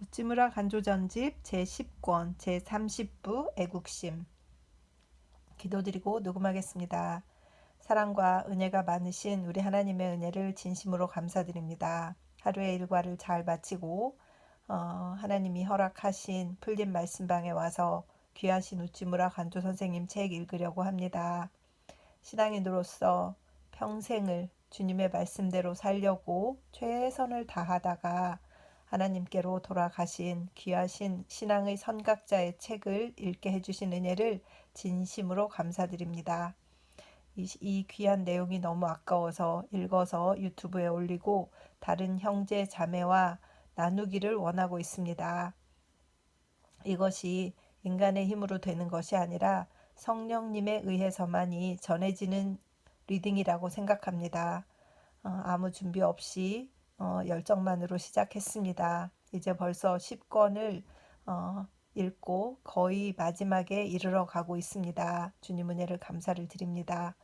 우찌무라 간조전집 제10권 제30부 애국심. 기도드리고 녹음하겠습니다. 사랑과 은혜가 많으신 우리 하나님의 은혜를 진심으로 감사드립니다. 하루의 일과를 잘 마치고 하나님이 허락하신 풀린 말씀방에 와서 귀하신 우찌무라 간조 선생님 책 읽으려고 합니다. 신앙인으로서 평생을 주님의 말씀대로 살려고 최선을 다하다가 하나님께로 돌아가신 귀하신 신앙의 선각자의 책을 읽게 해주신 은혜를 진심으로 감사드립니다. 이 귀한 내용이 너무 아까워서 읽어서 유튜브에 올리고 다른 형제 자매와 나누기를 원하고 있습니다. 이것이 인간의 힘으로 되는 것이 아니라 성령님에 의해서만이 전해지는 리딩이라고 생각합니다. 아무 준비 없이 열정만으로 시작했습니다. 이제 벌써 10권을 읽고 거의 마지막에 이르러 가고 있습니다. 주님 은혜를 감사를 드립니다.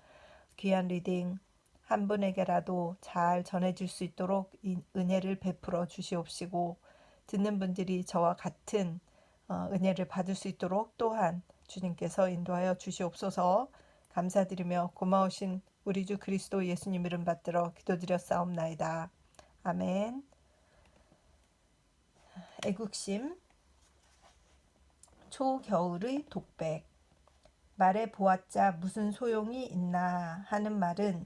귀한 리딩 한 분에게라도 잘 전해질 수 있도록 은혜를 베풀어 주시옵시고 듣는 분들이 저와 같은 은혜를 받을 수 있도록 또한 주님께서 인도하여 주시옵소서. 감사드리며 고마우신 우리 주 그리스도 예수님 이름 받들어 기도드렸사옵나이다. 아멘. 애국심. 초겨울의 독백. 말해 보았자 무슨 소용이 있나 하는 말은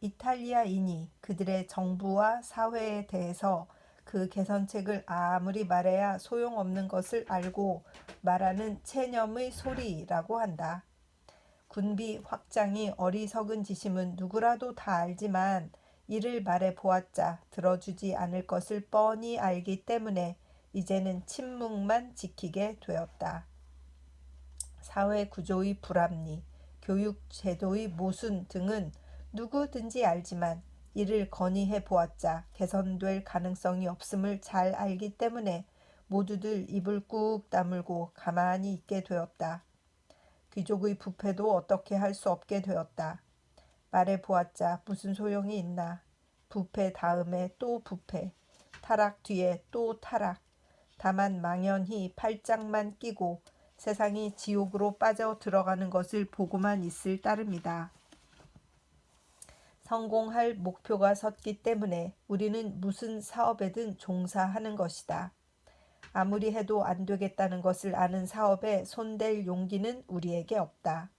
이탈리아인이 그들의 정부와 사회에 대해서 그 개선책을 아무리 말해야 소용없는 것을 알고 말하는 체념의 소리라고 한다. 군비 확장이 어리석은 짓임은 누구라도 다 알지만 이를 말해 보았자 들어주지 않을 것을 뻔히 알기 때문에 이제는 침묵만 지키게 되었다. 사회 구조의 불합리, 교육 제도의 모순 등은 누구든지 알지만 이를 건의해 보았자 개선될 가능성이 없음을 잘 알기 때문에 모두들 입을 꾹 다물고 가만히 있게 되었다. 귀족의 부패도 어떻게 할 수 없게 되었다. 말해 보았자 무슨 소용이 있나. 부패 다음에 또 부패, 타락 뒤에 또 타락. 다만 망연히 팔짱만 끼고 세상이 지옥으로 빠져 들어가는 것을 보고만 있을 따름이다. 성공할 목표가 섰기 때문에 우리는 무슨 사업에든 종사하는 것이다. 아무리 해도 안 되겠다는 것을 아는 사업에 손댈 용기는 우리에게 없다.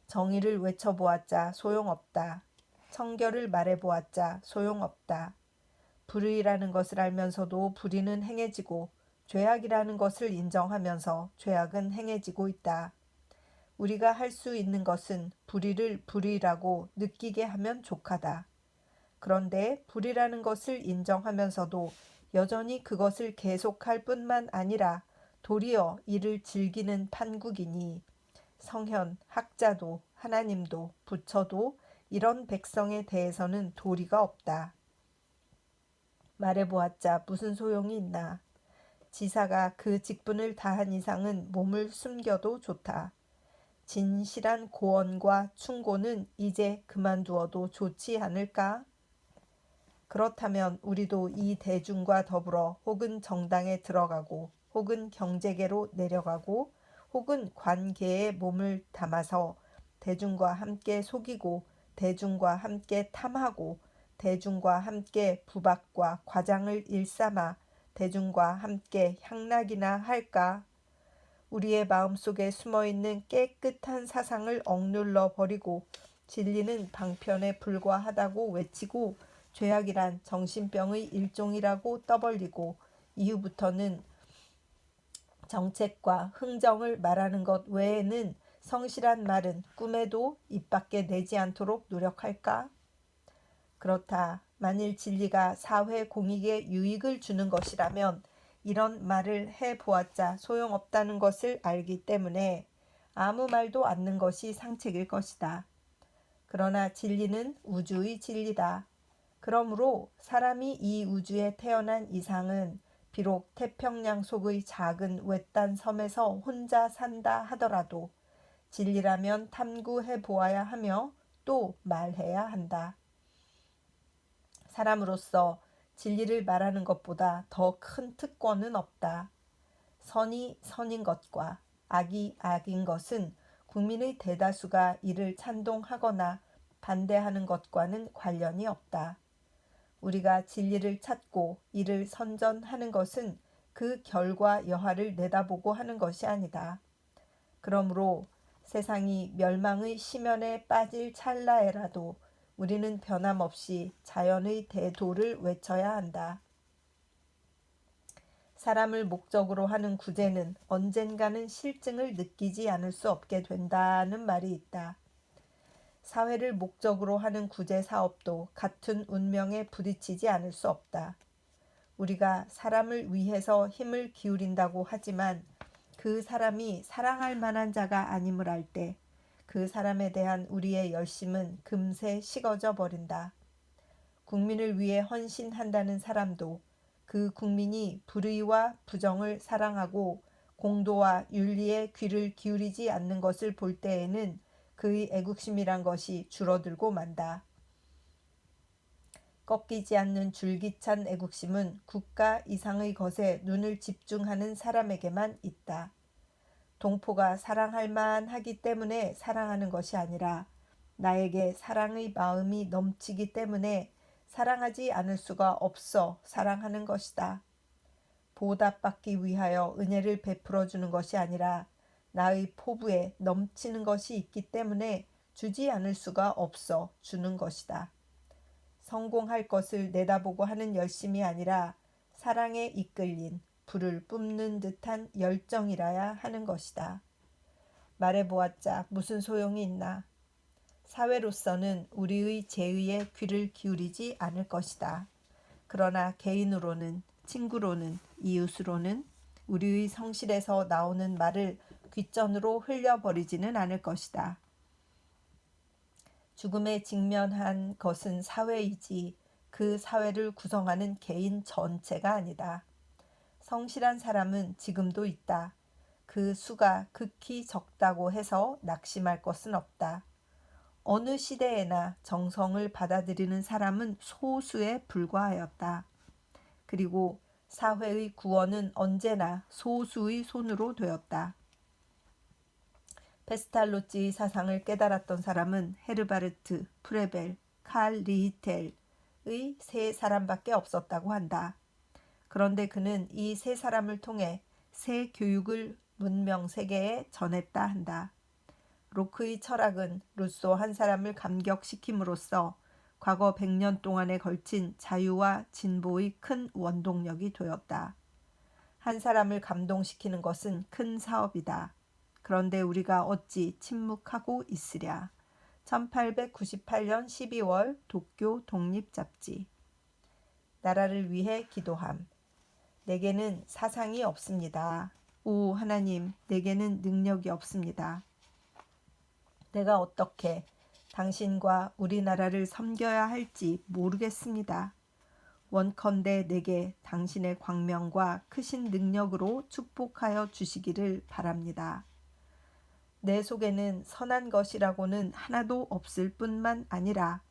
정의를 외쳐보았자 소용없다. 청결을 말해보았자 소용없다. 불의라는 것을 알면서도 불의는 행해지고 죄악이라는 것을 인정하면서 죄악은 행해지고 있다. 우리가 할 수 있는 것은 불의를 불의라고 느끼게 하면 족하다. 그런데 불의라는 것을 인정하면서도 여전히 그것을 계속할 뿐만 아니라 도리어 이를 즐기는 판국이니 성현, 학자도 하나님도 부처도 이런 백성에 대해서는 도리가 없다. 말해보았자 무슨 소용이 있나. 지사가 그 직분을 다한 이상은 몸을 숨겨도 좋다. 진실한 고언과 충고는 이제 그만두어도 좋지 않을까? 그렇다면 우리도 이 대중과 더불어 혹은 정당에 들어가고 혹은 경제계로 내려가고 혹은 관계에 몸을 담아서 대중과 함께 속이고 대중과 함께 탐하고 대중과 함께 부박과 과장을 일삼아 대중과 함께 향락이나 할까? 우리의 마음속에 숨어있는 깨끗한 사상을 억눌러 버리고 진리는 방편에 불과하다고 외치고 죄악이란 정신병의 일종이라고 떠벌리고 이후부터는 정책과 흥정을 말하는 것 외에는 성실한 말은 꿈에도 입 밖에 내지 않도록 노력할까? 그렇다. 만일 진리가 사회 공익에 유익을 주는 것이라면 이런 말을 해보았자 소용없다는 것을 알기 때문에 아무 말도 않는 것이 상책일 것이다. 그러나 진리는 우주의 진리다. 그러므로 사람이 이 우주에 태어난 이상은 비록 태평양 속의 작은 외딴 섬에서 혼자 산다 하더라도 진리라면 탐구해 보아야 하며 또 말해야 한다. 사람으로서 진리를 말하는 것보다 더 큰 특권은 없다. 선이 선인 것과 악이 악인 것은 국민의 대다수가 이를 찬동하거나 반대하는 것과는 관련이 없다. 우리가 진리를 찾고 이를 선전하는 것은 그 결과 여하를 내다보고 하는 것이 아니다. 그러므로 세상이 멸망의 심연에 빠질 찰나에라도 우리는 변함없이 자연의 대도를 외쳐야 한다. 사람을 목적으로 하는 구제는 언젠가는 실증을 느끼지 않을 수 없게 된다는 말이 있다. 사회를 목적으로 하는 구제 사업도 같은 운명에 부딪히지 않을 수 없다. 우리가 사람을 위해서 힘을 기울인다고 하지만 그 사람이 사랑할 만한 자가 아님을 알 때 그 사람에 대한 우리의 열심은 금세 식어져 버린다. 국민을 위해 헌신한다는 사람도 그 국민이 불의와 부정을 사랑하고 공도와 윤리에 귀를 기울이지 않는 것을 볼 때에는 그의 애국심이란 것이 줄어들고 만다. 꺾이지 않는 줄기찬 애국심은 국가 이상의 것에 눈을 집중하는 사람에게만 있다. 동포가 사랑할 만하기 때문에 사랑하는 것이 아니라 나에게 사랑의 마음이 넘치기 때문에 사랑하지 않을 수가 없어 사랑하는 것이다. 보답받기 위하여 은혜를 베풀어 주는 것이 아니라 나의 포부에 넘치는 것이 있기 때문에 주지 않을 수가 없어 주는 것이다. 성공할 것을 내다보고 하는 열심이 아니라 사랑에 이끌린 불을 뿜는 듯한 열정이라야 하는 것이다. 말해보았자 무슨 소용이 있나? 사회로서는 우리의 제의에 귀를 기울이지 않을 것이다. 그러나 개인으로는, 친구로는, 이웃으로는 우리의 성실에서 나오는 말을 귓전으로 흘려버리지는 않을 것이다. 죽음에 직면한 것은 사회이지 그 사회를 구성하는 개인 전체가 아니다. 성실한 사람은 지금도 있다. 그 수가 극히 적다고 해서 낙심할 것은 없다. 어느 시대에나 정성을 받아들이는 사람은 소수에 불과하였다. 그리고 사회의 구원은 언제나 소수의 손으로 되었다. 페스탈로치의 사상을 깨달았던 사람은 헤르바르트, 프레벨, 칼 리히텔의 세 사람밖에 없었다고 한다. 그런데 그는 이 세 사람을 통해 새 교육을 문명 세계에 전했다 한다. 로크의 철학은 루소 한 사람을 감격시킴으로써 과거 100년 동안에 걸친 자유와 진보의 큰 원동력이 되었다. 한 사람을 감동시키는 것은 큰 사업이다. 그런데 우리가 어찌 침묵하고 있으랴. 1898년 12월 도쿄 독립잡지. 나라를 위해 기도함. 내게는 사상이 없습니다. 오 하나님, 내게는 능력이 없습니다. 내가 어떻게 당신과 우리나라를 섬겨야 할지 모르겠습니다. 원컨대 내게 당신의 광명과 크신 능력으로 축복하여 주시기를 바랍니다. 내 속에는 선한 것이라고는 하나도 없을 뿐만 아니라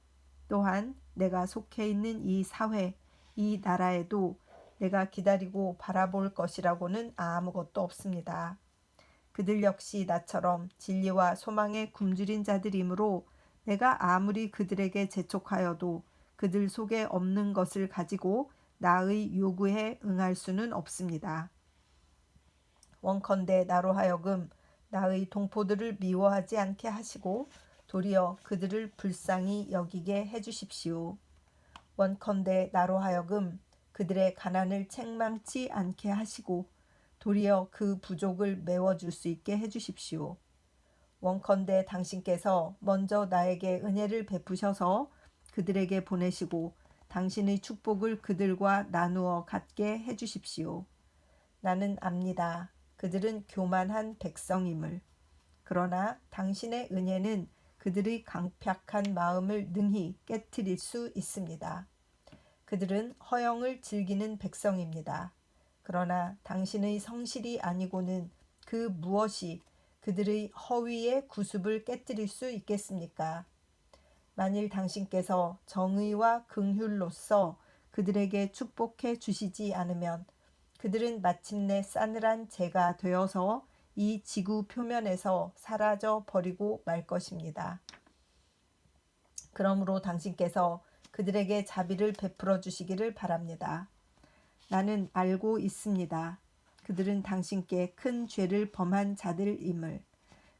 또한 내가 속해 있는 이 사회, 이 나라에도 내가 기다리고 바라볼 것이라고는 아무것도 없습니다. 그들 역시 나처럼 진리와 소망에 굶주린 자들이므로 내가 아무리 그들에게 재촉하여도 그들 속에 없는 것을 가지고 나의 요구에 응할 수는 없습니다. 원컨대 나로 하여금 나의 동포들을 미워하지 않게 하시고 도리어 그들을 불쌍히 여기게 해주십시오. 원컨대 나로 하여금 그들의 가난을 책망치 않게 하시고 도리어 그 부족을 메워줄 수 있게 해주십시오. 원컨대 당신께서 먼저 나에게 은혜를 베푸셔서 그들에게 보내시고 당신의 축복을 그들과 나누어 갖게 해주십시오. 나는 압니다. 그들은 교만한 백성임을. 그러나 당신의 은혜는 그들의 강팍한 마음을 능히 깨트릴 수 있습니다. 그들은 허영을 즐기는 백성입니다. 그러나 당신의 성실이 아니고는 그 무엇이 그들의 허위의 구습을 깨뜨릴 수 있겠습니까? 만일 당신께서 정의와 긍휼로서 그들에게 축복해 주시지 않으면 그들은 마침내 싸늘한 재가 되어서 이 지구 표면에서 사라져 버리고 말 것입니다. 그러므로 당신께서 그들에게 자비를 베풀어 주시기를 바랍니다. 나는 알고 있습니다. 그들은 당신께 큰 죄를 범한 자들임을.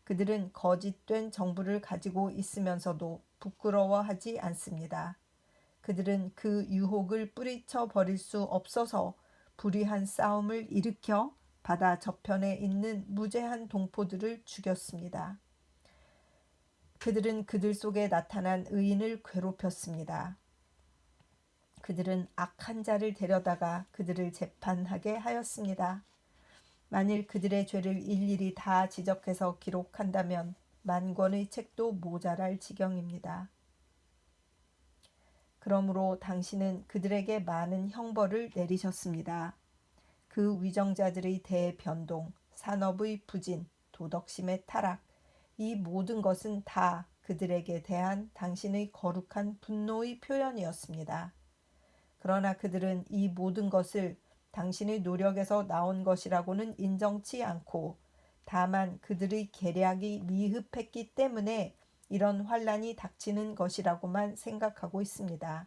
그들은 거짓된 정부를 가지고 있으면서도 부끄러워하지 않습니다. 그들은 그 유혹을 뿌리쳐 버릴 수 없어서 불의한 싸움을 일으켜 바다 저편에 있는 무죄한 동포들을 죽였습니다. 그들은 그들 속에 나타난 의인을 괴롭혔습니다. 그들은 악한 자를 데려다가 그들을 재판하게 하였습니다. 만일 그들의 죄를 일일이 다 지적해서 기록한다면 만권의 책도 모자랄 지경입니다. 그러므로 당신은 그들에게 많은 형벌을 내리셨습니다. 그 위정자들의 대변동, 산업의 부진, 도덕심의 타락, 이 모든 것은 다 그들에게 대한 당신의 거룩한 분노의 표현이었습니다. 그러나 그들은 이 모든 것을 당신의 노력에서 나온 것이라고는 인정치 않고 다만 그들의 계략이 미흡했기 때문에 이런 환란이 닥치는 것이라고만 생각하고 있습니다.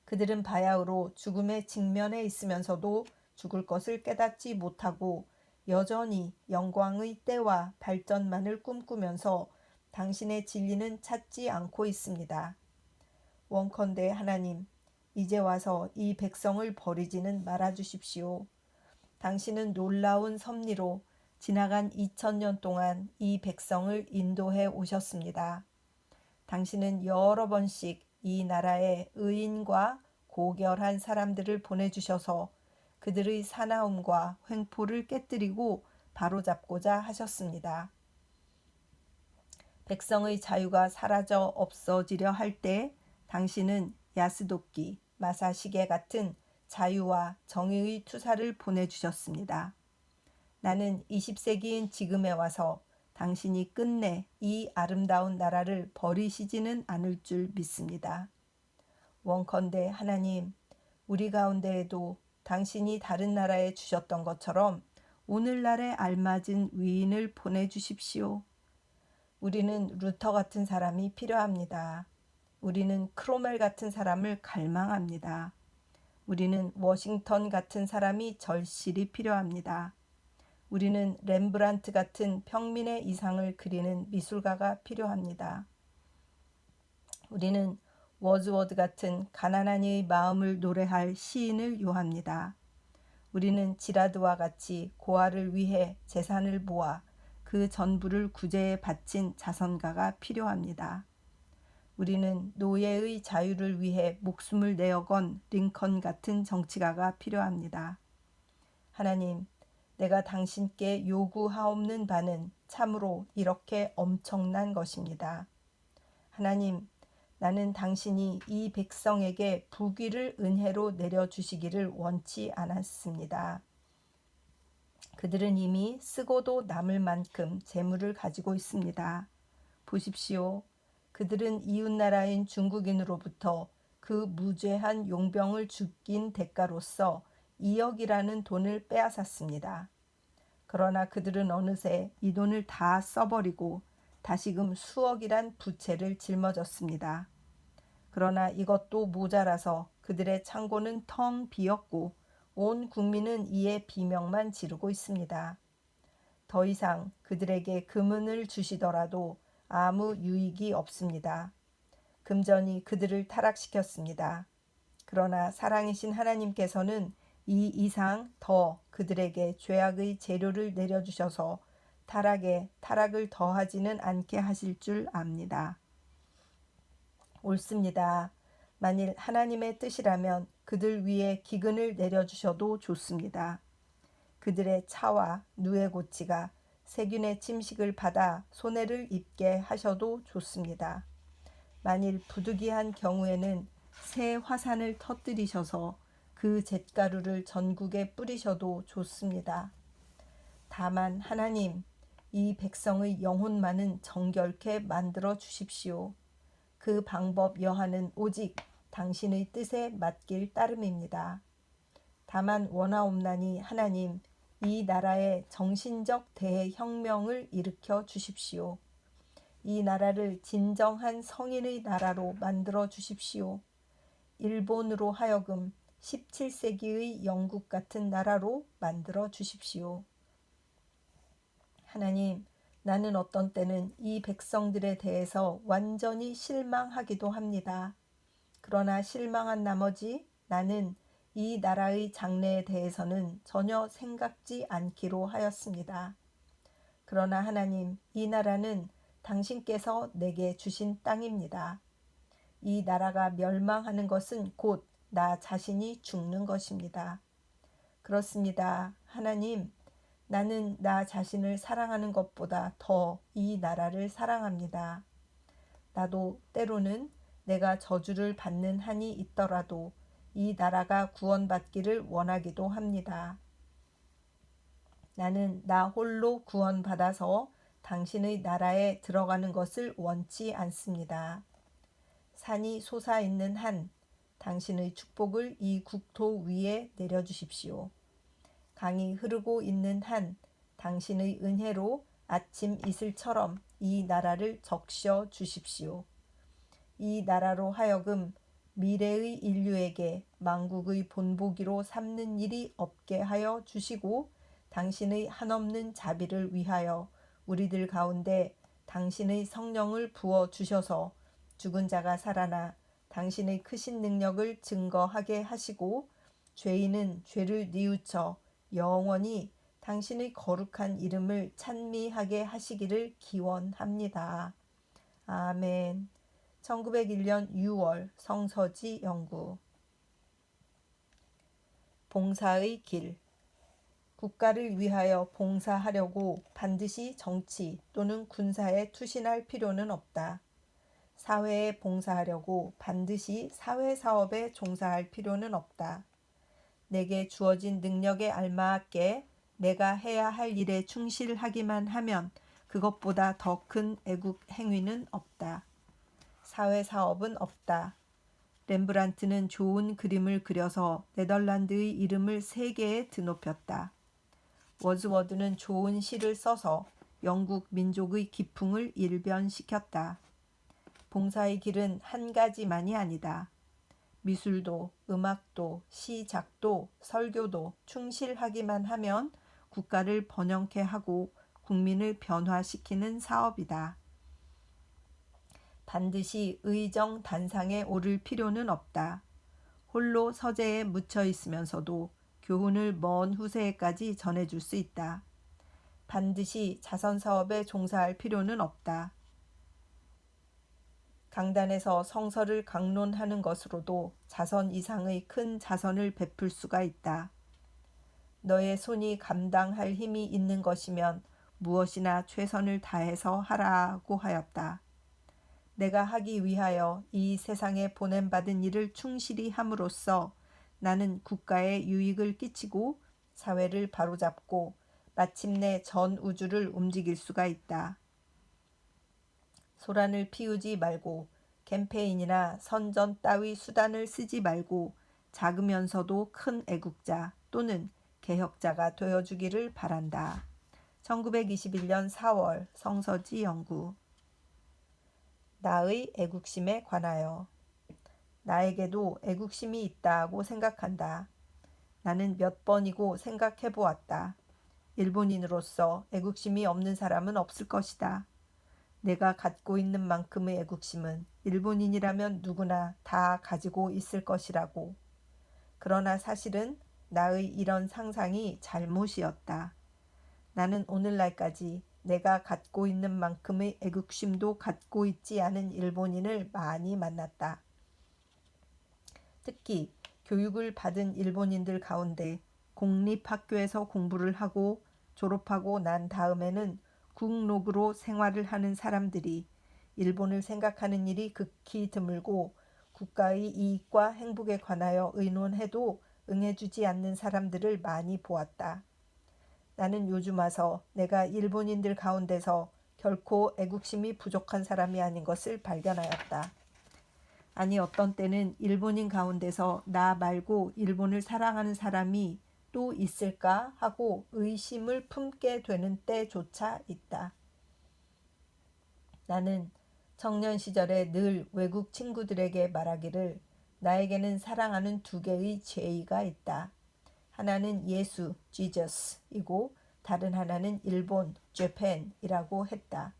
그들은 바야흐로 죽음의 직면에 있으면서도 죽을 것을 깨닫지 못하고 여전히 영광의 때와 발전만을 꿈꾸면서 당신의 진리는 찾지 않고 있습니다. 원컨대 하나님, 이제 와서 이 백성을 버리지는 말아 주십시오. 당신은 놀라운 섭리로 지나간 2000년 동안 이 백성을 인도해 오셨습니다. 당신은 여러 번씩 이 나라에 의인과 고결한 사람들을 보내주셔서 그들의 사나움과 횡포를 깨뜨리고 바로잡고자 하셨습니다. 백성의 자유가 사라져 없어지려 할 때 당신은 야스도끼, 마사시계 같은 자유와 정의의 투사를 보내주셨습니다. 나는 20세기인 지금에 와서 당신이 끝내 이 아름다운 나라를 버리시지는 않을 줄 믿습니다. 원컨대 하나님, 우리 가운데에도 당신이 다른 나라에 주셨던 것처럼 오늘날에 알맞은 위인을 보내주십시오. 우리는 루터 같은 사람이 필요합니다. 우리는 크로멜 같은 사람을 갈망합니다. 우리는 워싱턴 같은 사람이 절실히 필요합니다. 우리는 렘브란트 같은 평민의 이상을 그리는 미술가가 필요합니다. 우리는 워즈워드 같은 가난한 이의 마음을 노래할 시인을 요합니다. 우리는 지라드와 같이 고아를 위해 재산을 모아 그 전부를 구제에 바친 자선가가 필요합니다. 우리는 노예의 자유를 위해 목숨을 내어건 링컨 같은 정치가가 필요합니다. 하나님, 내가 당신께 요구하옵는 바는 참으로 이렇게 엄청난 것입니다. 하나님, 나는 당신이 이 백성에게 부귀를 은혜로 내려주시기를 원치 않았습니다. 그들은 이미 쓰고도 남을 만큼 재물을 가지고 있습니다. 보십시오. 그들은 이웃나라인 중국인으로부터 그 무죄한 용병을 죽인 대가로서 2억이라는 돈을 빼앗았습니다. 그러나 그들은 어느새 이 돈을 다 써버리고 다시금 수억이란 부채를 짊어졌습니다. 그러나 이것도 모자라서 그들의 창고는 텅 비었고 온 국민은 이에 비명만 지르고 있습니다. 더 이상 그들에게 금은을 주시더라도 아무 유익이 없습니다. 금전이 그들을 타락시켰습니다. 그러나 사랑이신 하나님께서는 이 이상 더 그들에게 죄악의 재료를 내려주셔서 타락에 타락을 더하지는 않게 하실 줄 압니다. 옳습니다. 만일 하나님의 뜻이라면 그들 위에 기근을 내려주셔도 좋습니다. 그들의 차와 누에고치가 세균의 침식을 받아 손해를 입게 하셔도 좋습니다. 만일 부득이한 경우에는 새 화산을 터뜨리셔서 그 잿가루를 전국에 뿌리셔도 좋습니다. 다만 하나님, 이 백성의 영혼만은 정결케 만들어 주십시오. 그 방법 여하는 오직 당신의 뜻에 맡길 따름입니다. 다만 원하옵나니 하나님, 이 나라에 정신적 대혁명을 일으켜 주십시오. 이 나라를 진정한 성인의 나라로 만들어 주십시오. 일본으로 하여금 17세기의 영국 같은 나라로 만들어 주십시오. 하나님, 나는 어떤 때는 이 백성들에 대해서 완전히 실망하기도 합니다. 그러나 실망한 나머지 나는 이 나라의 장래에 대해서는 전혀 생각지 않기로 하였습니다. 그러나 하나님, 이 나라는 당신께서 내게 주신 땅입니다. 이 나라가 멸망하는 것은 곧 나 자신이 죽는 것입니다. 그렇습니다. 하나님, 나는 나 자신을 사랑하는 것보다 더 이 나라를 사랑합니다. 나도 때로는 내가 저주를 받는 한이 있더라도 이 나라가 구원받기를 원하기도 합니다. 나는 나 홀로 구원받아서 당신의 나라에 들어가는 것을 원치 않습니다. 산이 솟아있는 한 당신의 축복을 이 국토 위에 내려주십시오. 강이 흐르고 있는 한 당신의 은혜로 아침 이슬처럼 이 나라를 적셔 주십시오. 이 나라로 하여금 미래의 인류에게 만국의 본보기로 삼는 일이 없게 하여 주시고 당신의 한없는 자비를 위하여 우리들 가운데 당신의 성령을 부어 주셔서 죽은 자가 살아나 당신의 크신 능력을 증거하게 하시고 죄인은 죄를 뉘우쳐 영원히 당신의 거룩한 이름을 찬미하게 하시기를 기원합니다. 아멘. 1901년 6월 성서지 연구. 봉사의 길. 국가를 위하여 봉사하려고 반드시 정치 또는 군사에 투신할 필요는 없다. 사회에 봉사하려고 반드시 사회사업에 종사할 필요는 없다. 내게 주어진 능력에 알맞게 내가 해야 할 일에 충실하기만 하면 그것보다 더 큰 애국 행위는 없다. 사회사업은 없다. 렘브란트는 좋은 그림을 그려서 네덜란드의 이름을 세계에 드높였다. 워즈워드는 좋은 시를 써서 영국 민족의 기풍을 일변시켰다. 봉사의 길은 한 가지만이 아니다. 미술도, 음악도, 시작도, 설교도 충실하기만 하면 국가를 번영케 하고 국민을 변화시키는 사업이다. 반드시 의정 단상에 오를 필요는 없다. 홀로 서재에 묻혀 있으면서도 교훈을 먼 후세에까지 전해줄 수 있다. 반드시 자선사업에 종사할 필요는 없다. 강단에서 성서를 강론하는 것으로도 자선 이상의 큰 자선을 베풀 수가 있다. 너의 손이 감당할 힘이 있는 것이면 무엇이나 최선을 다해서 하라고 하였다. 내가 하기 위하여 이 세상에 보냄받은 일을 충실히 함으로써 나는 국가에 유익을 끼치고 사회를 바로잡고 마침내 전 우주를 움직일 수가 있다. 소란을 피우지 말고 캠페인이나 선전 따위 수단을 쓰지 말고 작으면서도 큰 애국자 또는 개혁자가 되어주기를 바란다. 1921년 4월 성서지 연구. 나의 애국심에 관하여. 나에게도 애국심이 있다고 생각한다. 나는 몇 번이고 생각해 보았다. 일본인으로서 애국심이 없는 사람은 없을 것이다. 내가 갖고 있는 만큼의 애국심은 일본인이라면 누구나 다 가지고 있을 것이라고. 그러나 사실은 나의 이런 상상이 잘못이었다. 나는 오늘날까지 내가 갖고 있는 만큼의 애국심도 갖고 있지 않은 일본인을 많이 만났다. 특히 교육을 받은 일본인들 가운데 공립학교에서 공부를 하고 졸업하고 난 다음에는 국록으로 생활을 하는 사람들이 일본을 생각하는 일이 극히 드물고 국가의 이익과 행복에 관하여 의논해도 응해주지 않는 사람들을 많이 보았다. 나는 요즘 와서 내가 일본인들 가운데서 결코 애국심이 부족한 사람이 아닌 것을 발견하였다. 아니 어떤 때는 일본인 가운데서 나 말고 일본을 사랑하는 사람이 또 있을까 하고 의심을 품게 되는 때조차 있다. 나는 청년 시절에 늘 외국 친구들에게 말하기를 나에게는 사랑하는 두 개의 죄의가 있다. 하나는 예수, 지저스이고 다른 하나는 일본, 재팬이라고 했다.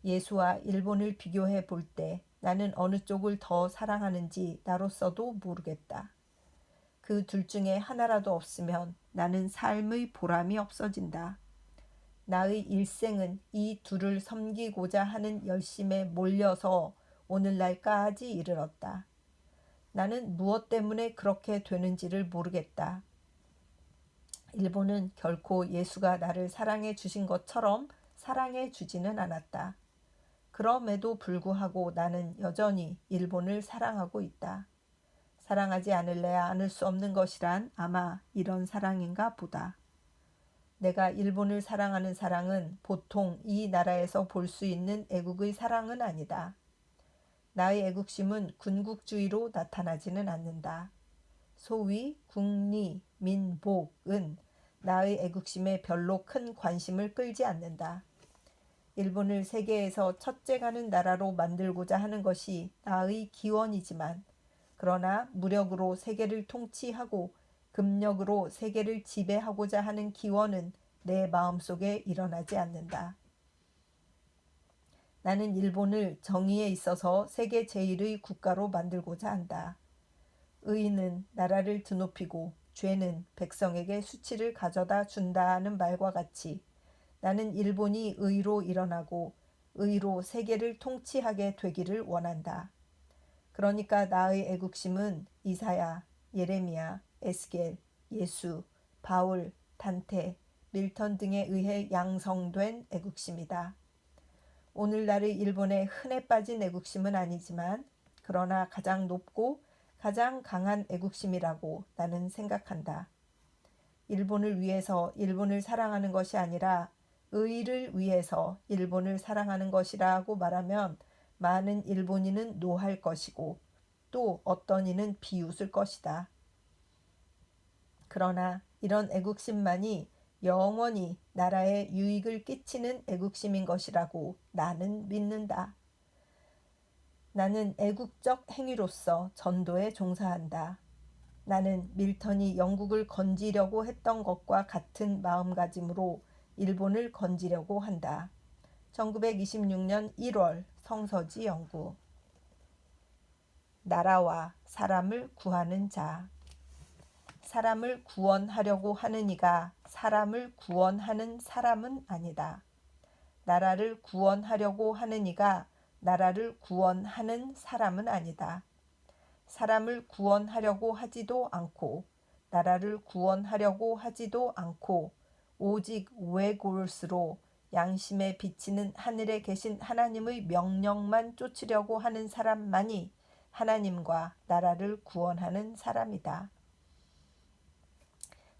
예수와 일본을 비교해 볼 때 나는 어느 쪽을 더 사랑하는지 나로서도 모르겠다. 그 둘 중에 하나라도 없으면 나는 삶의 보람이 없어진다. 나의 일생은 이 둘을 섬기고자 하는 열심에 몰려서 오늘날까지 이르렀다. 나는 무엇 때문에 그렇게 되는지를 모르겠다. 일본은 결코 예수가 나를 사랑해 주신 것처럼 사랑해 주지는 않았다. 그럼에도 불구하고 나는 여전히 일본을 사랑하고 있다. 사랑하지 않을래야 않을 수 없는 것이란 아마 이런 사랑인가 보다. 내가 일본을 사랑하는 사랑은 보통 이 나라에서 볼 수 있는 애국의 사랑은 아니다. 나의 애국심은 군국주의로 나타나지는 않는다. 소위 국리, 민복은 나의 애국심에 별로 큰 관심을 끌지 않는다. 일본을 세계에서 첫째가는 나라로 만들고자 하는 것이 나의 기원이지만 그러나 무력으로 세계를 통치하고 금력으로 세계를 지배하고자 하는 기원은 내 마음속에 일어나지 않는다. 나는 일본을 정의에 있어서 세계 제1의 국가로 만들고자 한다. 의는 나라를 드높이고 죄는 백성에게 수치를 가져다 준다는 말과 같이 나는 일본이 의로 일어나고 의로 세계를 통치하게 되기를 원한다. 그러니까 나의 애국심은 이사야, 예레미야, 에스겔, 예수, 바울, 단테, 밀턴 등에 의해 양성된 애국심이다. 오늘날의 일본의 흔해 빠진 애국심은 아니지만 그러나 가장 높고 가장 강한 애국심이라고 나는 생각한다. 일본을 위해서 일본을 사랑하는 것이 아니라 의를 위해서 일본을 사랑하는 것이라고 말하면 많은 일본인은 노할 것이고 또 어떤 이는 비웃을 것이다. 그러나 이런 애국심만이 영원히 나라에 유익을 끼치는 애국심인 것이라고 나는 믿는다. 나는 애국적 행위로서 전도에 종사한다. 나는 밀턴이 영국을 건지려고 했던 것과 같은 마음가짐으로 일본을 건지려고 한다. 1926년 1월 성서지 연구. 나라와 사람을 구하는 자. 사람을 구원하려고 하는 이가 사람을 구원하는 사람은 아니다. 나라를 구원하려고 하는 이가 나라를 구원하는 사람은 아니다. 사람을 구원하려고 하지도 않고 나라를 구원하려고 하지도 않고 오직 외골수로 양심에 비치는 하늘에 계신 하나님의 명령만 쫓으려고 하는 사람만이 하나님과 나라를 구원하는 사람이다.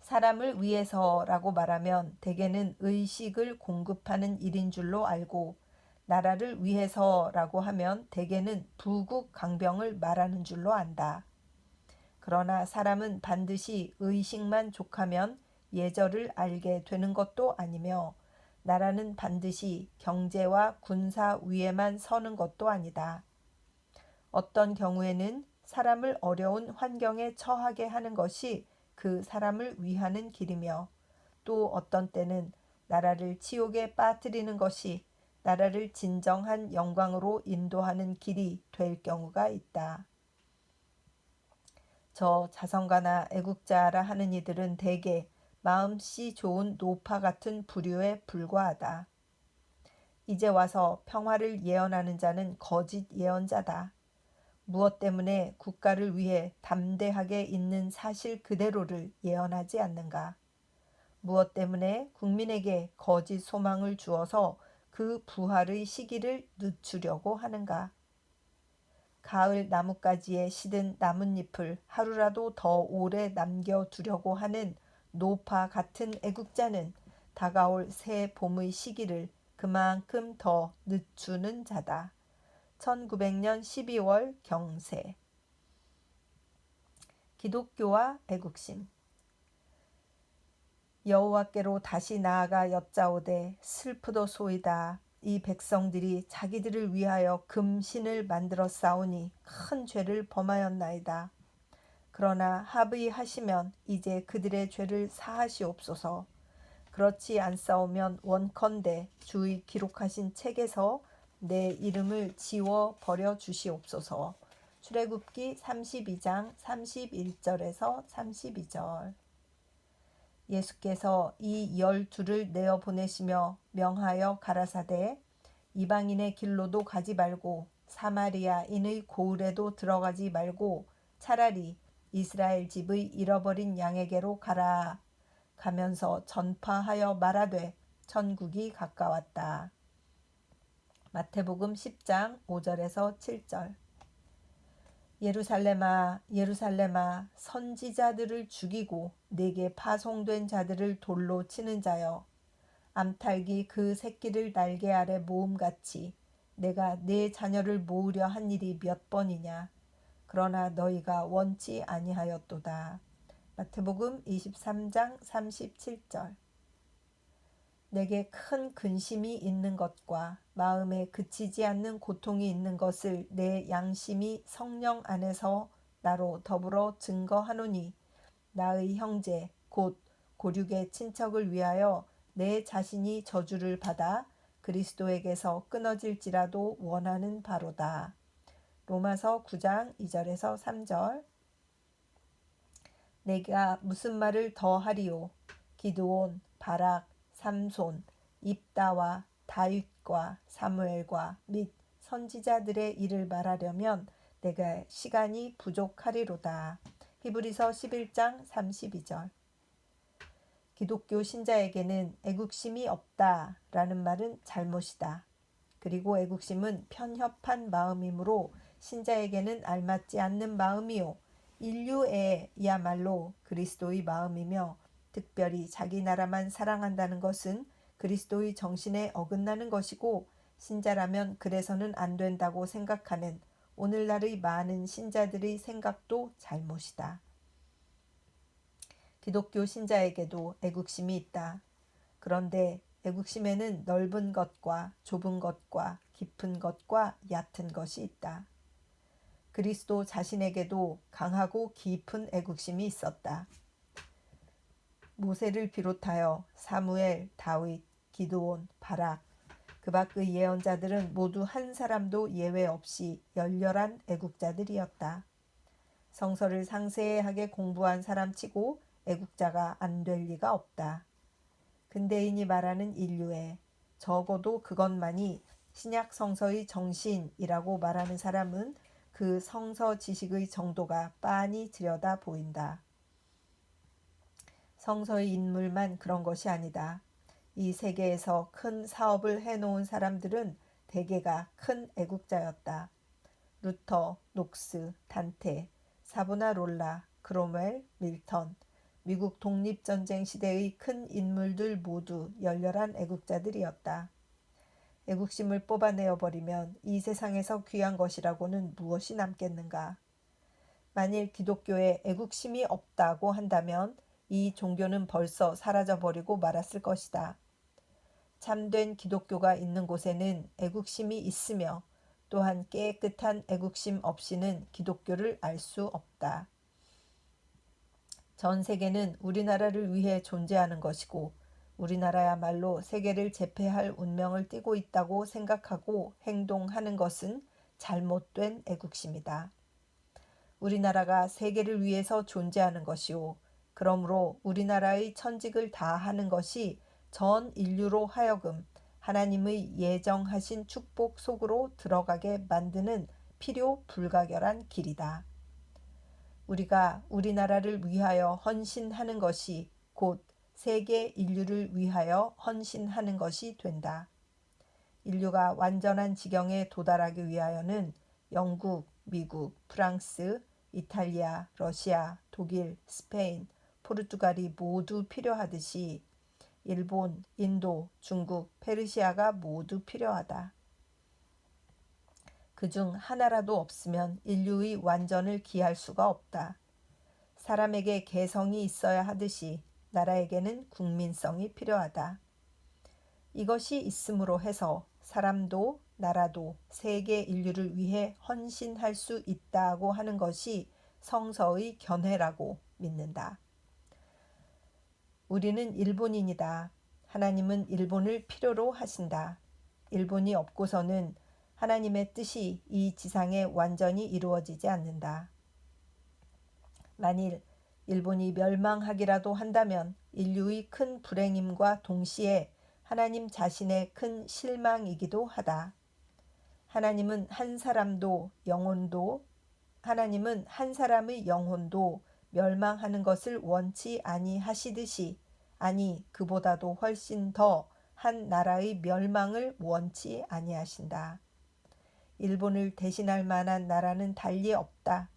사람을 위해서라고 말하면 대개는 의식을 공급하는 일인 줄로 알고 나라를 위해서라고 하면 대개는 부국 강병을 말하는 줄로 안다. 그러나 사람은 반드시 의식만 족하면 예절을 알게 되는 것도 아니며 나라는 반드시 경제와 군사 위에만 서는 것도 아니다. 어떤 경우에는 사람을 어려운 환경에 처하게 하는 것이 그 사람을 위하는 길이며 또 어떤 때는 나라를 지옥에 빠뜨리는 것이 나라를 진정한 영광으로 인도하는 길이 될 경우가 있다. 저 자성가나 애국자라 하는 이들은 대개 마음씨 좋은 노파 같은 부류에 불과하다. 이제 와서 평화를 예언하는 자는 거짓 예언자다. 무엇 때문에 국가를 위해 담대하게 있는 사실 그대로를 예언하지 않는가? 무엇 때문에 국민에게 거짓 소망을 주어서 그 부활의 시기를 늦추려고 하는가? 가을 나뭇가지에 시든 나뭇잎을 하루라도 더 오래 남겨두려고 하는 노파 같은 애국자는 다가올 새 봄의 시기를 그만큼 더 늦추는 자다. 1900년 12월 경세. 기독교와 애국심. 여호와께로 다시 나아가 여짜오되 슬프도소이다. 이 백성들이 자기들을 위하여 금신을 만들어 싸우니 큰 죄를 범하였나이다. 그러나 합의하시면 이제 그들의 죄를 사하시옵소서. 그렇지 않사오면 원컨대 주의 기록하신 책에서 내 이름을 지워 버려 주시옵소서. 출애굽기 32장 31절에서 32절. 예수께서 이 12를 내어 보내시며 명하여 가라사대 이방인의 길로도 가지 말고 사마리아인의 고을에도 들어가지 말고 차라리 이스라엘 집의 잃어버린 양에게로 가라. 가면서 전파하여 말하되 천국이 가까웠다. 마태복음 10장 5절에서 7절. 예루살렘아 예루살렘아 선지자들을 죽이고 네게 파송된 자들을 돌로 치는 자여 암탉이 그 새끼를 날개 아래 모음같이 내가 네 자녀를 모으려 한 일이 몇 번이냐. 그러나 너희가 원치 아니하였도다. 마태복음 23장 37절. 내게 큰 근심이 있는 것과 마음에 그치지 않는 고통이 있는 것을 내 양심이 성령 안에서 나로 더불어 증거하노니 나의 형제 곧 고륙의 친척을 위하여 내 자신이 저주를 받아 그리스도에게서 끊어질지라도 원하는 바로다. 로마서 9장 2절에서 3절. 내가 무슨 말을 더 하리요. 기드온, 바락, 삼손, 입다와 다윗과 사무엘과 및 선지자들의 일을 말하려면 내가 시간이 부족하리로다. 히브리서 11장 32절. 기독교 신자에게는 애국심이 없다라는 말은 잘못이다. 그리고 애국심은 편협한 마음이므로 신자에게는 알맞지 않는 마음이요 인류애야말로 그리스도의 마음이며 특별히 자기 나라만 사랑한다는 것은 그리스도의 정신에 어긋나는 것이고 신자라면 그래서는 안 된다고 생각하는 오늘날의 많은 신자들의 생각도 잘못이다. 기독교 신자에게도 애국심이 있다. 그런데 애국심에는 넓은 것과 좁은 것과 깊은 것과 얕은 것이 있다. 그리스도 자신에게도 강하고 깊은 애국심이 있었다. 모세를 비롯하여 사무엘, 다윗, 기드온, 바락, 그 밖의 예언자들은 모두 한 사람도 예외 없이 열렬한 애국자들이었다. 성서를 상세하게 공부한 사람치고 애국자가 안 될 리가 없다. 근대인이 말하는 인류애, 적어도 그것만이 신약 성서의 정신이라고 말하는 사람은 그 성서 지식의 정도가 빤히 들여다 보인다. 성서의 인물만 그런 것이 아니다. 이 세계에서 큰 사업을 해놓은 사람들은 대개가 큰 애국자였다. 루터, 녹스, 단테, 사보나롤라, 크롬웰, 밀턴, 미국 독립전쟁 시대의 큰 인물들 모두 열렬한 애국자들이었다. 애국심을 뽑아내어 버리면 이 세상에서 귀한 것이라고는 무엇이 남겠는가. 만일 기독교에 애국심이 없다고 한다면 이 종교는 벌써 사라져버리고 말았을 것이다. 참된 기독교가 있는 곳에는 애국심이 있으며 또한 깨끗한 애국심 없이는 기독교를 알 수 없다. 전 세계는 우리나라를 위해 존재하는 것이고 우리나라야말로 세계를 제패할 운명을 띠고 있다고 생각하고 행동하는 것은 잘못된 애국심이다. 우리나라가 세계를 위해서 존재하는 것이요. 그러므로 우리나라의 천직을 다하는 것이 전 인류로 하여금 하나님의 예정하신 축복 속으로 들어가게 만드는 필요 불가결한 길이다. 우리가 우리나라를 위하여 헌신하는 것이 곧 세계 인류를 위하여 헌신하는 것이 된다. 인류가 완전한 지경에 도달하기 위하여는 영국, 미국, 프랑스, 이탈리아, 러시아, 독일, 스페인, 포르투갈이 모두 필요하듯이 일본, 인도, 중국, 페르시아가 모두 필요하다. 그중 하나라도 없으면 인류의 완전을 기할 수가 없다. 사람에게 개성이 있어야 하듯이 나라에게는 국민성이 필요하다. 이것이 있음으로 해서 사람도 나라도 세계 인류를 위해 헌신할 수 있다고 하는 것이 성서의 견해라고 믿는다. 우리는 일본인이다. 하나님은 일본을 필요로 하신다. 일본이 없고서는 하나님의 뜻이 이 지상에 완전히 이루어지지 않는다. 만일 일본이 멸망하기라도 한다면 인류의 큰 불행임과 동시에 하나님 자신의 큰 실망이기도 하다. 하나님은 한 사람의 영혼도 멸망하는 것을 원치 아니하시듯이, 아니 그보다도 훨씬 더 한 나라의 멸망을 원치 아니하신다. 일본을 대신할 만한 나라는 달리 없다.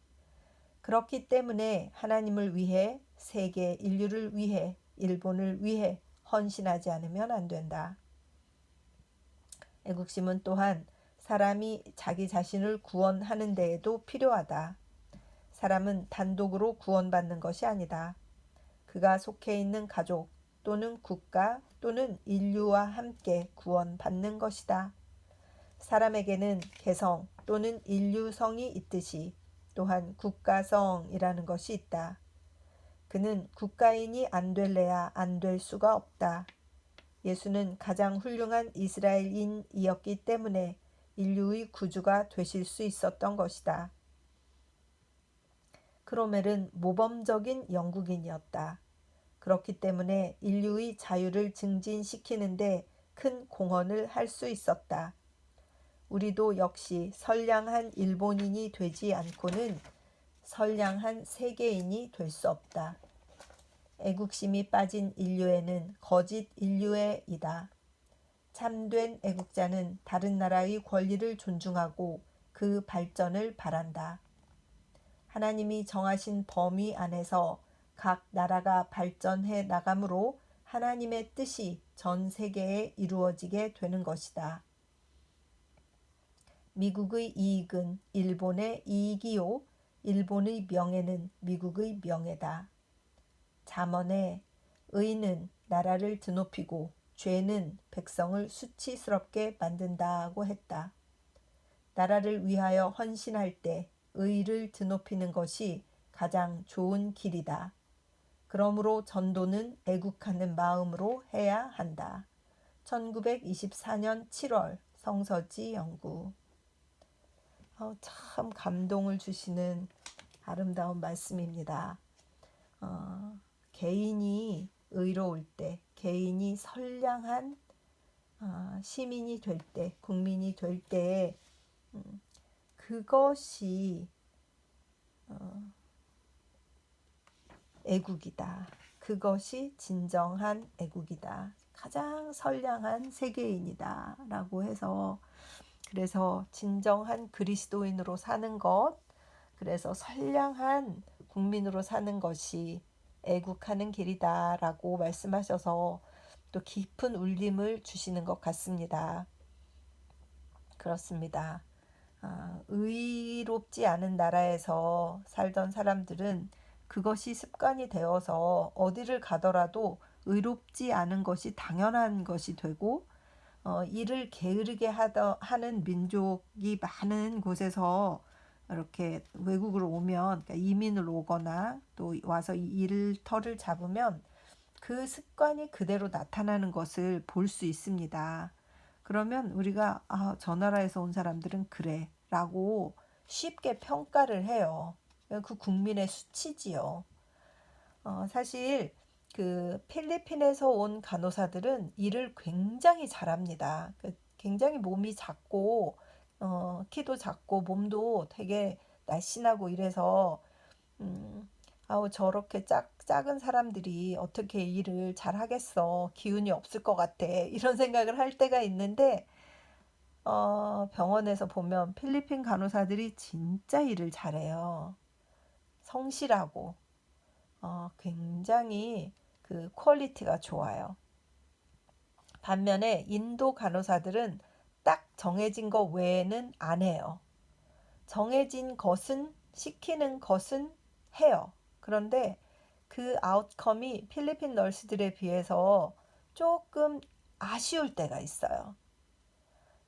그렇기 때문에 하나님을 위해, 세계 인류를 위해, 일본을 위해 헌신하지 않으면 안 된다. 애국심은 또한 사람이 자기 자신을 구원하는 데에도 필요하다. 사람은 단독으로 구원받는 것이 아니다. 그가 속해 있는 가족 또는 국가 또는 인류와 함께 구원받는 것이다. 사람에게는 개성 또는 인류성이 있듯이 또한 국가성이라는 것이 있다. 그는 국가인이 안 될래야 안 될 수가 없다. 예수는 가장 훌륭한 이스라엘인이었기 때문에 인류의 구주가 되실 수 있었던 것이다. 크로멜은 모범적인 영국인이었다. 그렇기 때문에 인류의 자유를 증진시키는데 큰 공헌을 할 수 있었다. 우리도 역시 선량한 일본인이 되지 않고는 선량한 세계인이 될 수 없다. 애국심이 빠진 인류애는 거짓 인류애이다. 참된 애국자는 다른 나라의 권리를 존중하고 그 발전을 바란다. 하나님이 정하신 범위 안에서 각 나라가 발전해 나가므로 하나님의 뜻이 전 세계에 이루어지게 되는 것이다. 미국의 이익은 일본의 이익이요, 일본의 명예는 미국의 명예다. 잠언에 의는 나라를 드높이고 죄는 백성을 수치스럽게 만든다고 했다. 나라를 위하여 헌신할 때 의를 드높이는 것이 가장 좋은 길이다. 그러므로 전도는 애국하는 마음으로 해야 한다. 1924년 7월 성서지 연구. 참 감동을 주시는 아름다운 말씀입니다. 개인이 의로울 때, 개인이 선량한 시민이 될 때, 국민이 될 때에 그것이 애국이다. 그것이 진정한 애국이다. 가장 선량한 세계인이다. 라고 해서, 그래서 진정한 그리스도인으로 사는 것, 그래서 선량한 국민으로 사는 것이 애국하는 길이다. 라고 말씀하셔서 또 깊은 울림을 주시는 것 같습니다. 그렇습니다. 의롭지 않은 나라에서 살던 사람들은 그것이 습관이 되어서 어디를 가더라도 의롭지 않은 것이 당연한 것이 되고, 이를 게으르게 하는 민족이 많은 곳에서 이렇게 외국으로 오면, 그러니까 이민을 오거나 또 와서 이 일터를 잡으면 그 습관이 그대로 나타나는 것을 볼 수 있습니다. 그러면 우리가 저 나라에서 온 사람들은 그래 라고 쉽게 평가를 해요. 그 국민의 수치지요. 사실 그 필리핀에서 온 간호사들은 일을 굉장히 잘합니다. 굉장히 몸이 작고 키도 작고 몸도 되게 날씬하고 이래서 저렇게 작은 사람들이 어떻게 일을 잘 하겠어. 기운이 없을 것 같아. 이런 생각을 할 때가 있는데 병원에서 보면 필리핀 간호사들이 진짜 일을 잘해요. 성실하고 굉장히 그 퀄리티가 좋아요. 반면에 인도 간호사들은 딱 정해진 거 외에는 안 해요. 정해진 것은 시키는 것은 해요. 그런데 그 아웃컴이 필리핀 널스들에 비해서 조금 아쉬울 때가 있어요.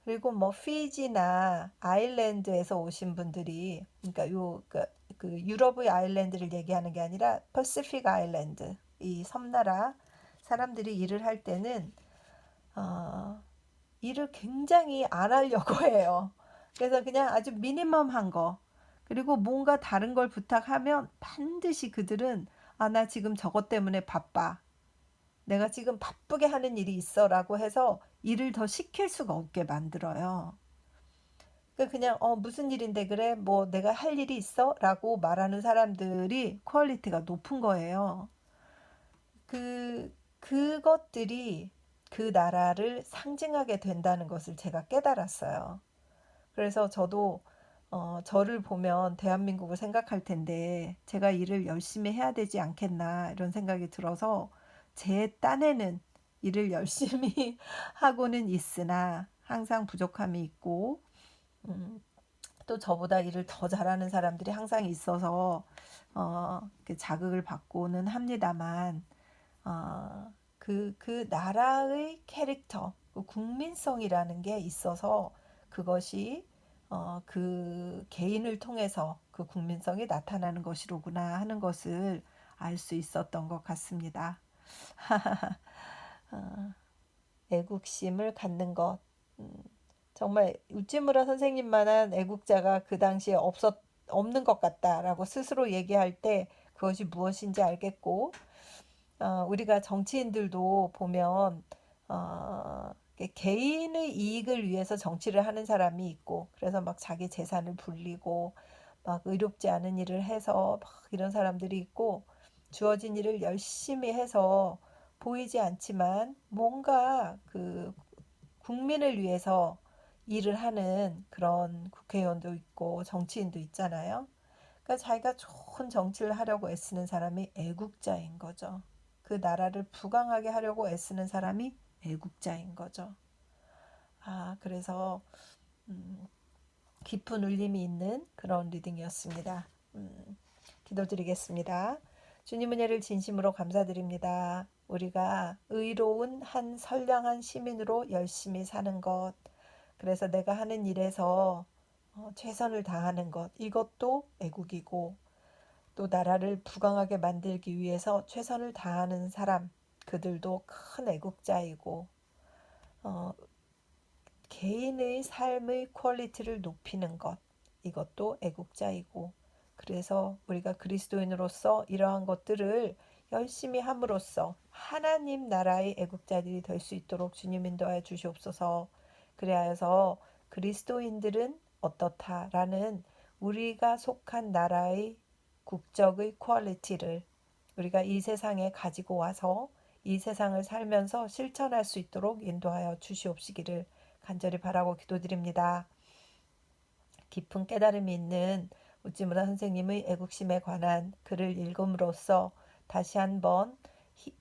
그리고 뭐 피지나 아일랜드에서 오신 분들이 그러니까 그 유럽의 아일랜드를 얘기하는 게 아니라 퍼시픽 아일랜드 이 섬나라 사람들이 일을 할 때는 어, 일을 굉장히 안 하려고 해요. 그래서 그냥 아주 미니멈한 거. 그리고 뭔가 다른 걸 부탁하면 반드시 그들은 아, 나 지금 저것 때문에 바빠. 내가 지금 바쁘게 하는 일이 있어라고 해서 일을 더 시킬 수가 없게 만들어요. 그냥 무슨 일인데 그래? 뭐 내가 할 일이 있어라고 말하는 사람들이 퀄리티가 높은 거예요. 그것들이 그 나라를 상징하게 된다는 것을 제가 깨달았어요. 그래서 저도 저를 보면 대한민국을 생각할 텐데 제가 일을 열심히 해야 되지 않겠나 이런 생각이 들어서 제 딴에는 일을 열심히 하고는 있으나 항상 부족함이 있고 음, 또 저보다 일을 더 잘하는 사람들이 항상 있어서 그 자극을 받고는 합니다만 그 나라의 캐릭터, 그 국민성이라는 게 있어서 그것이 그 개인을 통해서 그 국민성이 나타나는 것이로구나 하는 것을 알 수 있었던 것 같습니다. 애국심을 갖는 것. 음, 정말 우찌무라 선생님만한 애국자가 그 당시에 없는 것 같다라고 스스로 얘기할 때 그것이 무엇인지 알겠고, 우리가 정치인들도 보면 개인의 이익을 위해서 정치를 하는 사람이 있고 그래서 막 자기 재산을 불리고 막 의롭지 않은 일을 해서 막 이런 사람들이 있고 주어진 일을 열심히 해서 보이지 않지만 뭔가 그 국민을 위해서 일을 하는 그런 국회의원도 있고 정치인도 있잖아요. 그러니까 자기가 좋은 정치를 하려고 애쓰는 사람이 애국자인 거죠. 그 나라를 부강하게 하려고 애쓰는 사람이 애국자인 거죠. 그래서 음, 깊은 울림이 있는 그런 리딩이었습니다. 기도드리겠습니다. 주님 은혜를 진심으로 감사드립니다. 우리가 의로운 한 선량한 시민으로 열심히 사는 것, 그래서 내가 하는 일에서 최선을 다하는 것, 이것도 애국이고 또 나라를 부강하게 만들기 위해서 최선을 다하는 사람, 그들도 큰 애국자이고 어, 개인의 삶의 퀄리티를 높이는 것, 이것도 애국자이고 그래서 우리가 그리스도인으로서 이러한 것들을 열심히 함으로써 하나님 나라의 애국자들이 될 수 있도록 주님 인도하여 주시옵소서. 그리하여서 그리스도인들은 어떻다라는 우리가 속한 나라의 국적의 퀄리티를 우리가 이 세상에 가지고 와서 이 세상을 살면서 실천할 수 있도록 인도하여 주시옵시기를 간절히 바라고 기도드립니다. 깊은 깨달음이 있는 우찌무라 선생님의 애국심에 관한 글을 읽음으로써 다시 한번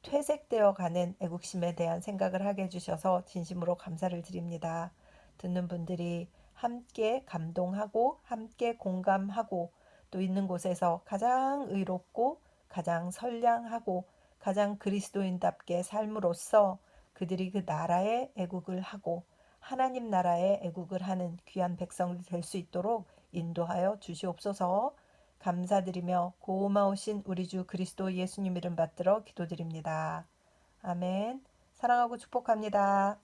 퇴색되어 가는 애국심에 대한 생각을 하게 해주셔서 진심으로 감사를 드립니다. 듣는 분들이 함께 감동하고 함께 공감하고 또 있는 곳에서 가장 의롭고 가장 선량하고 가장 그리스도인답게 삶으로써 그들이 그 나라의 애국을 하고 하나님 나라의 애국을 하는 귀한 백성이 될 수 있도록 인도하여 주시옵소서. 감사드리며 고마우신 우리 주 그리스도 예수님 이름 받들어 기도드립니다. 아멘. 사랑하고 축복합니다.